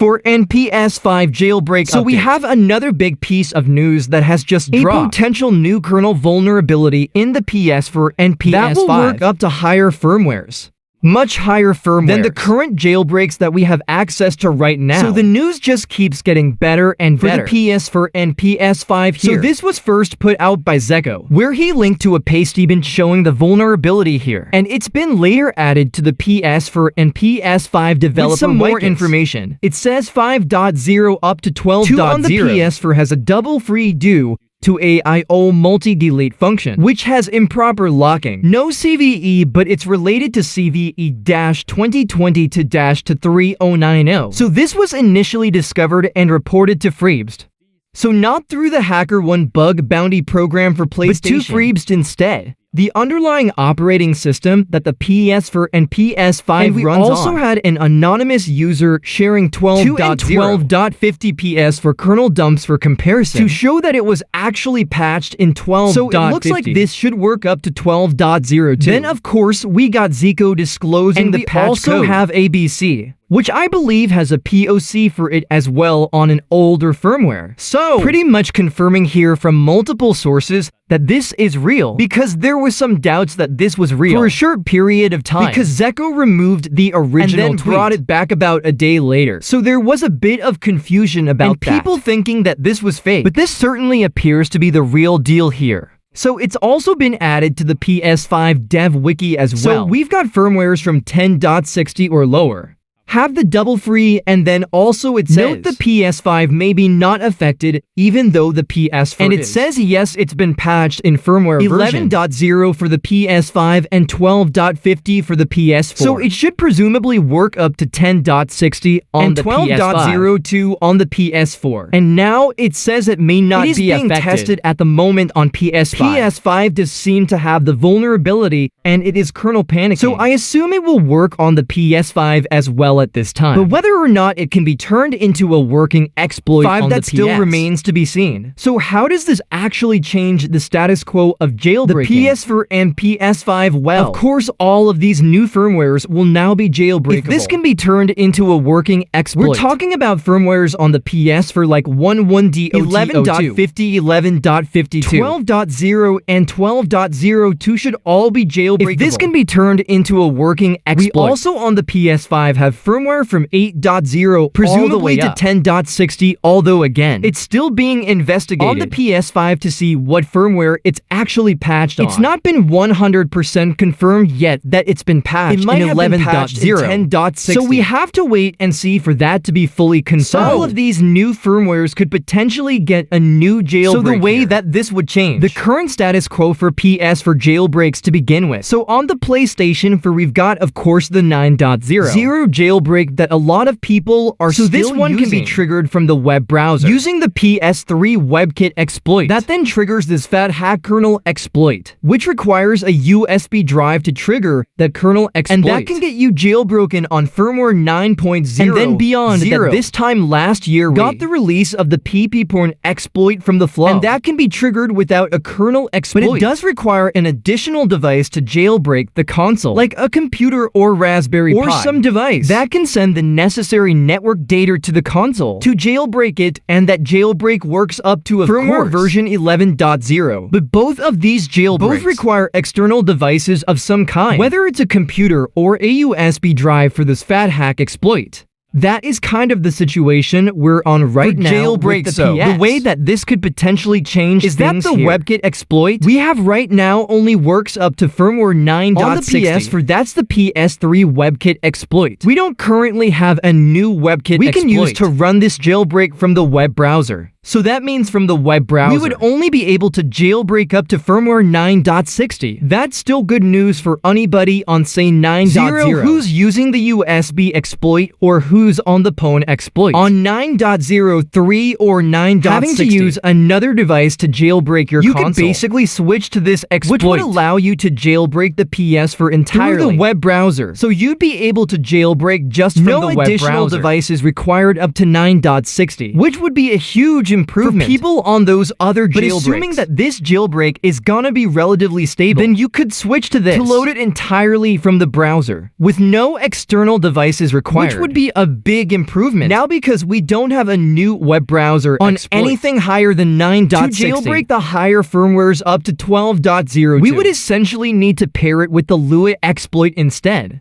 PS4 and PS5 jailbreak So we have another big piece of news that has just dropped. A potential new kernel vulnerability in the PS4 and PS5 that will work up to higher firmwares. Much higher firmware than the current jailbreaks that we have access to right now. So the news just keeps getting better and better for the PS4 and PS5 here. So this was first put out by Zeko, where he linked to a paste even showing the vulnerability here. And it's been later added to the PS4 and PS5 developer with some more wikits. information. It says 5.0 up to 12.0. 2 on the PS4 has a double free due to AIO multi-delete function, which has improper locking. No CVE, but it's related to CVE-2020-3090. So this was initially discovered and reported to Freebst. So not through the HackerOne bug bounty program for PlayStation, but to Freebst instead. The underlying operating system that the PS4 and PS5 and we runs also on. had an anonymous user sharing 12.0 and 12.50 PS4 kernel dumps for comparison to show that it was actually patched in 12.50. So it looks like this should work up to 12.02. Then of course we got Zeko disclosing and the we patch also code. have ABC, which I believe has a POC for it as well on an older firmware. So pretty much confirming here from multiple sources that this is real, because there was some doubts that this was real for a short period of time, because Zeko removed the original and then brought it back about a day later. So there was a bit of confusion about that. People thinking that this was fake, but this certainly appears to be the real deal here. So it's also been added to the PS5 dev wiki as well. So we've got firmwares from 10.60 or lower. Have the double free, and then also it says note the PS5 may be not affected even though the PS4 and it says yes, it's been patched in firmware 11.0 for the PS5 and 12.50 for the PS4. So it should presumably work up to 10.60 on and the 12.02 on the PS4. And now it says it may not be being tested at the moment on PS5. PS5 does seem to have the vulnerability, and it is kernel panicking. So I assume it will work on the PS5 as well at this time. But whether or not it can be turned into a working exploit on that the still PS remains to be seen. So how does this actually change the status quo of jailbreaking? The PS4 and PS5, well, of course all of these new firmwares will now be jailbreakable. If this can be turned into a working exploit. We're talking about firmwares on the PS for like 11.50, 11.52, 12.0, and 12.02 should all be jailbreakable. If this can be turned into a working exploit. We also on the PS5 have firmware from 8.0 presumably all the way to 10.60, although again, it's still being investigated on the PS5 to see what firmware it's actually patched on. It's not been 100% confirmed yet that it's been patched in 11.0, 10.60. so we have to wait and see for that to be fully confirmed. So all of these new firmwares could potentially get a new jailbreak. So the way here. that this would change the current status quo for PS for jailbreaks to begin with. So on the PlayStation for we've got of course the 9.0 zero jailbreak that a lot of people are so still this one using. Can be triggered from the web browser using the PS3 WebKit exploit. That then triggers this fat hack kernel exploit, which requires a USB drive to trigger that kernel exploit. And that can get you jailbroken on firmware 9.0 and then beyond. That this time last year got the release of the PP porn exploit from the flow. And that can be triggered without a kernel exploit. But it does require an additional device to jailbreak the console, like a computer or Raspberry or Pi, some device that can send the necessary network data to the console to jailbreak it, and that jailbreak works up to a firmware version 11.0. But both of these jailbreaks require external devices of some kind, whether it's a computer or a USB drive for this fat hack exploit. That is kind of the situation we're on right now jailbreak, with the PS. The way that this could potentially change is that the here. WebKit exploit we have right now only works up to firmware 9.60. On the PS for that's the PS3 WebKit exploit. We don't currently have a new WebKit we exploit can use to run this jailbreak from the web browser. So that means from the web browser, we would only be able to jailbreak up to firmware 9.60. That's still good news for anybody on, say, 9.0 who's using the USB exploit or who's on the PWN exploit. On 9.03 or 9.60, having to use another device to jailbreak your console. You can basically switch to this exploit, which would allow you to jailbreak the PS for entirely through the web browser. So you'd be able to jailbreak just from the web browser. No additional devices required up to 9.60, which would be a huge improvement for people on those other jailbreaks. But assuming that this jailbreak is gonna be relatively stable, then you could switch to this to load it entirely from the browser, with no external devices required, which would be a big improvement. Now, because we don't have a new web browser on exploit anything higher than 9.60, to jailbreak the higher firmwares up to 12.02, we would essentially need to pair it with the Lua exploit instead,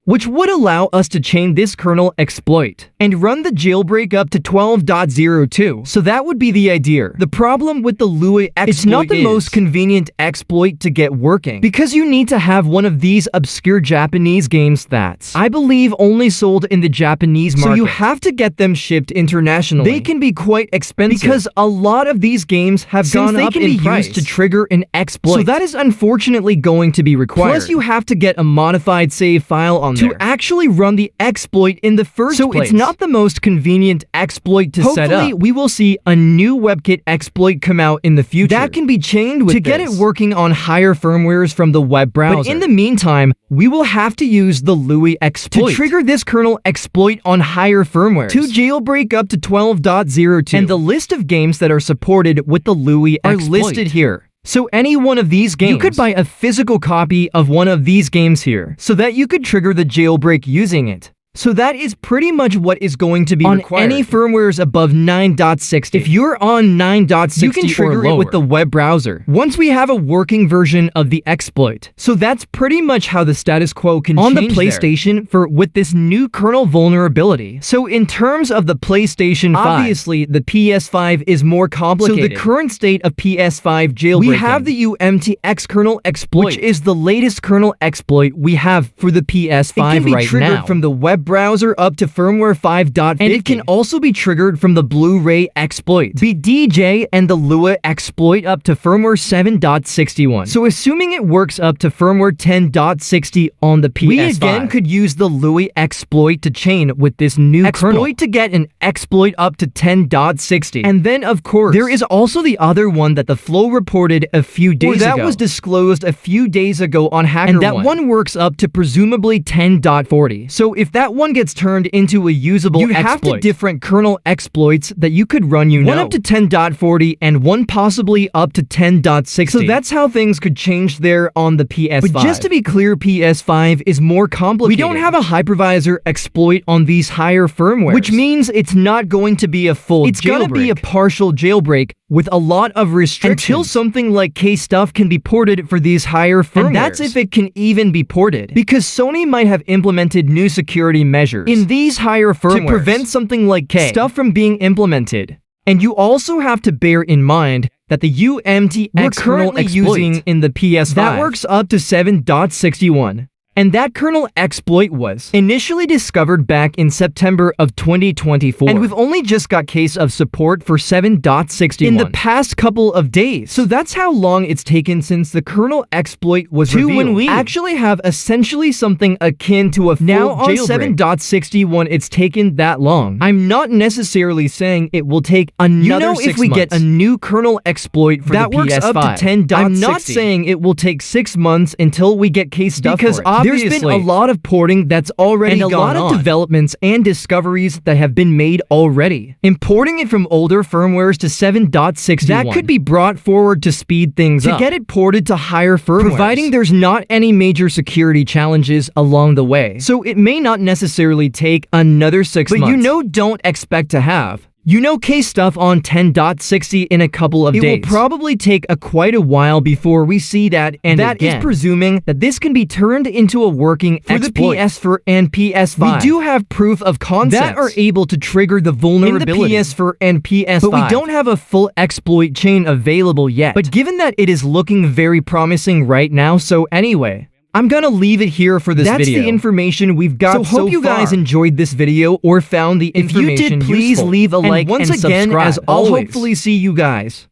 which would allow us to chain this kernel exploit and run the jailbreak up to 12.02. So that would be the idea. The problem with the Lua exploit it's not the most convenient exploit to get working, because you need to have one of these obscure Japanese games that's, I believe, only sold in the Japanese market. So you have to get them shipped internationally. They can be quite expensive because a lot of these games have gone up in price used to trigger an exploit. So that is unfortunately going to be required. Plus, you have to get a modified save file on to actually run the exploit in the first place. So it's not the most convenient exploit to set up. Hopefully, we will see a new WebKit exploit come out in the future that can be chained with to get it working on higher firmwares from the web browser. But in the meantime, we will have to use the Lua exploit to trigger this kernel exploit on higher firmwares to jailbreak up to 12.02. And the list of games that are supported with the Lua are exploit listed here. So any one of these games, you could buy a physical copy of one of these games here, so that you could trigger the jailbreak using it. So that is pretty much what is going to be on required. any firmwares above 9.60. If you're on 9.60 you can trigger it with the web browser once we have a working version of the exploit. So that's pretty much how the status quo can on change the PlayStation with this new kernel vulnerability. So in terms of the PlayStation 5, obviously the PS5 is more complicated. So the current state of PS5 jailbreaking, we have the UMTX kernel exploit, which is the latest kernel exploit we have for the PS5 right now. It can be triggered from the web browser up to firmware 5.50, and it can also be triggered from the Blu-ray exploit, BDJ, and the Lua exploit up to firmware 7.61. So assuming it works up to firmware 10.60 on the PS5, we again could use the Lua exploit to chain with this new kernel to get an exploit up to 10.60. And then, of course, there is also the other one that the Flow reported a few days ago. That was disclosed a few days ago on HackerOne. And that one works up to presumably 10.40. So if that one gets turned into a usable you have exploit, different kernel exploits that you could run, one up to 10.40 and one possibly up to 10.60. So that's how things could change there on the PS5. But just to be clear, PS5 is more complicated. We don't have a hypervisor exploit on these higher firmwares, which means it's not going to be a full jailbreak. It's going to be a partial jailbreak with a lot of restrictions until something like K-Stuff can be ported for these higher firmwares. And that's if it can even be ported, because Sony might have implemented new security measures in these higher firmwares to prevent something like K-Stuff from being implemented. And you also have to bear in mind that the UMTX we're currently using in the PS5 that works up to 7.61. And that kernel exploit was initially discovered back in September of 2024. And we've only just got case of support for 7.61 in the past couple of days. So that's how long it's taken since the kernel exploit was revealed. When we actually have essentially something akin to a full now on jailbreak. 7.61, it's taken that long. I'm not necessarily saying it will take another 6 months. If we get a new kernel exploit for that the works PS5, up to 10.60. I'm not saying it will take 6 months until we get K-Stuff, because there's been a lot of porting that's already gone on. And a lot of developments and discoveries that have been made already. Importing it from older firmwares to 7.61. That could be brought forward to speed things up. To get it ported to higher firmwares. Providing there's not any major security challenges along the way. So it may not necessarily take another 6 months. But don't expect to have K-Stuff on 10.60 in a couple of days. It will probably take quite a while before we see that, and that is presuming that this can be turned into a working exploit. The PS4 and PS5. We do have proof of concepts that are able to trigger the vulnerability in the PS4 and PS5. But we don't have a full exploit chain available yet. But given that it is looking very promising right now, so anyway, I'm gonna leave it here for this video. That's the information we've got so far. So hope you guys enjoyed this video or found the information useful. If you did, please leave a like and and once again, subscribe. as I'll always, hopefully see you guys